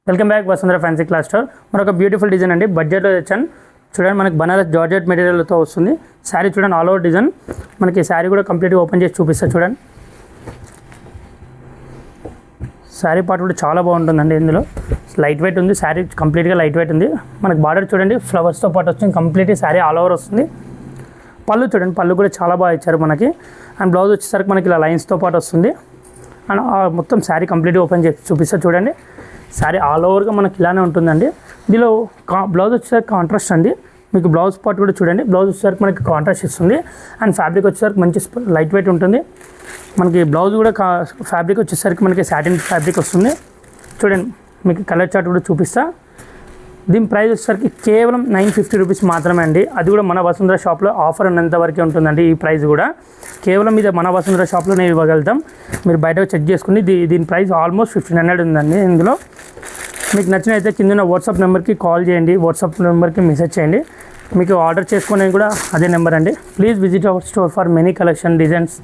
Welcome back Vasundhara fancy class store. మరొక beautiful design అండి, బడ్జెట్లో తెచ్చాను. చూడండి, మనకి బనారస్ జార్జెట్ మెటీరియల్తో వస్తుంది. శారీ చూడండి, ఆల్ ఓవర్ డిజైన్. మనకి శారీ కూడా కంప్లీట్గా ఓపెన్ చేసి చూపిస్తా. చూడండి, శారీ పార్ట్ కూడా చాలా బాగుంటుందండి. ఇందులో లైట్ వెయిట్ ఉంది, శారీ కంప్లీట్గా లైట్ వెయిట్ ఉంది. మనకి బార్డర్ చూడండి, ఫ్లవర్స్తో పాటు వచ్చింది. కంప్లీట్గా శారీ ఆల్ ఓవర్ వస్తుంది. పళ్ళు చూడండి, పళ్ళు కూడా చాలా బాగా ఇచ్చారు మనకి. అండ్ బ్లౌజ్ వచ్చేసరికి మనకి ఇలా లైన్స్తో పాటు వస్తుంది. అండ్ మొత్తం శారీ కంప్లీట్గా ఓపెన్ చేసి చూపిస్తా. చూడండి, శారీ ఆల్ ఓవర్గా మనకి ఇలానే ఉంటుందండి. ఇందులో బ్లౌజ్ వచ్చేసరికి కాంట్రాస్ట్ అండి. మీకు బ్లౌజ్ పార్ట్ కూడా చూడండి, బ్లౌజ్ వచ్చేసరికి మనకి కాంట్రాస్ట్ ఇస్తుంది. అండ్ ఫ్యాబ్రిక్ వచ్చేసరికి మంచి లైట్ వెయిట్ ఉంటుంది. మనకి బ్లౌజ్ కూడా ఫ్యాబ్రిక్ వచ్చేసరికి మనకి సాటిన్ ఫ్యాబ్రిక్ వస్తుంది. చూడండి, మీకు కలర్ చార్ట్ కూడా చూపిస్తా. దీని ప్రైస్ వచ్చేసరికి కేవలం 950 రూపీస్ మాత్రమే అండి. అది కూడా మన వసుంధర షాప్లో ఆఫర్ ఉన్నంత వరకే ఉంటుందండి. ఈ ప్రైస్ కూడా కేవలం ఇది మన వసుంధర షాప్లోనే ఇవ్వగలుగుతాం. మీరు బయట చెక్ చేసుకుని దీని ప్రైస్ ఆల్మోస్ట్ 1500 ఉందండి. ఇందులో మీకు నచ్చినైతే కింద వాట్సాప్ నెంబర్కి కాల్ చేయండి, వాట్సాప్ నెంబర్కి మెసేజ్ చేయండి. మీకు ఆర్డర్ చేసుకునేది కూడా అదే నెంబర్ అండి. Please visit our store for many collection designs.